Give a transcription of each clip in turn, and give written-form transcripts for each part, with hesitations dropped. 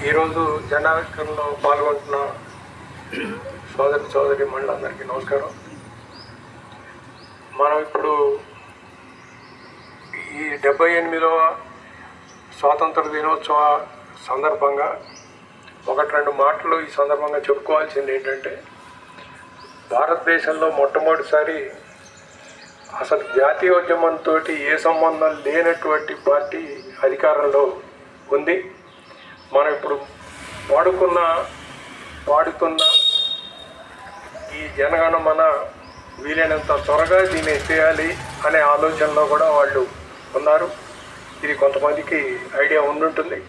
ఈరోజు జనాకరణలో పాల్గొంటున్న సోదరి మహిళలందరికీ నమస్కారం. మనం ఇప్పుడు ఈ 78వ స్వాతంత్ర దినోత్సవ సందర్భంగా ఒకటి రెండు మాటలు ఈ సందర్భంగా చెప్పుకోవాల్సింది ఏంటంటే, భారతదేశంలో మొట్టమొదటిసారి అసలు జాతీయోద్యమంతో ఏ సంబంధం లేనటువంటి పార్టీ అధికారంలో ఉంది. మనం ఇప్పుడు పాడుతున్న ఈ జనగణమన వీలైనంత త్వరగా దీన్ని ఎత్తేయాలి అనే ఆలోచనలో కూడా వాళ్ళు ఉన్నారు. ఇది కొంతమందికి ఐడియా ఉండుంటుంది.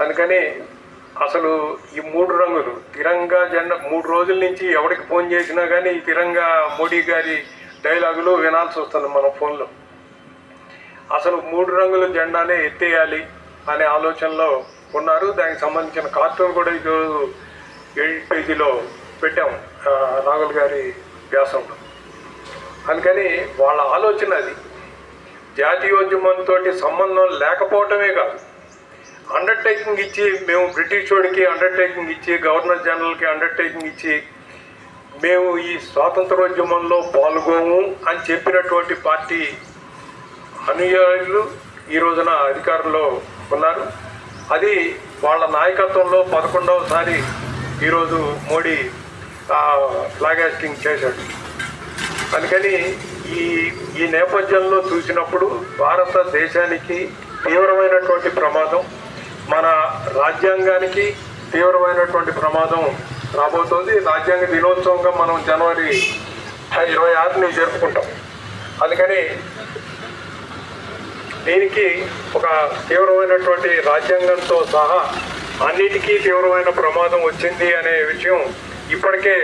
అందుకని అసలు ఈ 3 రంగులు తిరంగా జెండా 3 రోజుల నుంచి ఎవరికి ఫోన్ చేసినా కానీ ఈ తిరంగా మోడీ గారి డైలాగులు వినాల్సి వస్తుంది మన ఫోన్లో. అసలు 3 రంగుల జెండానే ఎత్తేయాలి అనే ఆలోచనలో ఉన్నారు. దానికి సంబంధించిన కార్టూన్ కూడా ఈరోజు 8 పేజీలో పెట్టాము రాహుల్ గారి వ్యాసంలో. అందుకని వాళ్ళ ఆలోచన అది. జాతీయోద్యమంతో సంబంధం లేకపోవటమే కాదు, అండర్టేకింగ్ ఇచ్చి మేము బ్రిటిష్ వాడికి అండర్టేకింగ్ ఇచ్చి గవర్నర్ జనరల్కి అండర్టేకింగ్ ఇచ్చి మేము ఈ స్వాతంత్రోద్యమంలో పాల్గొము అని చెప్పినటువంటి పార్టీ అనుయాయులు ఈ రోజున అధికారంలో ఉన్నారు. అది వాళ్ళ నాయకత్వంలో 11వసారి ఈరోజు మోడీ ఫ్లాగ్ హాస్టింగ్ చేశాడు. అందుకని ఈ నేపథ్యంలో చూసినప్పుడు భారతదేశానికి తీవ్రమైనటువంటి ప్రమాదం, మన రాజ్యాంగానికి తీవ్రమైనటువంటి ప్రమాదం రాబోతోంది. రాజ్యాంగ దినోత్సవంగా మనం జనవరి 26ని జరుపుకుంటాం. అందుకని దీనికి ఒక తీవ్రమైనటువంటి రాజ్యాంగంతో సహా అన్నిటికీ తీవ్రమైన ప్రమాదం వచ్చింది అనే విషయం ఇప్పటికే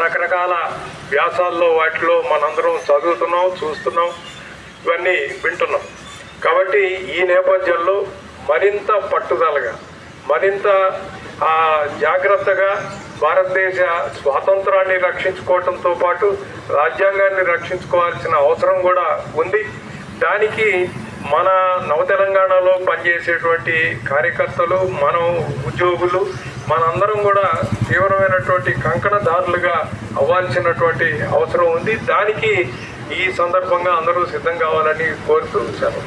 రకరకాల వ్యాసాల్లో వాటిలో మనందరం చదువుతున్నాం, చూస్తున్నాం, ఇవన్నీ వింటున్నాం. కాబట్టి ఈ నేపథ్యంలో మరింత పట్టుదలగా, మరింత జాగ్రత్తగా భారతదేశ స్వాతంత్రాన్ని రక్షించుకోవడంతో పాటు రాజ్యాంగాన్ని రక్షించుకోవాల్సిన అవసరం కూడా ఉంది. దానికి మన నవతెలంగాణలో పనిచేసేటువంటి కార్యకర్తలు, మనం ఉద్యోగులు, మనందరం కూడా తీవ్రమైనటువంటి కంకణదారులుగా అవ్వాల్సినటువంటి అవసరం ఉంది. దానికి ఈ సందర్భంగా అందరూ సిద్ధం కావాలని కోరుతూ సెలవు.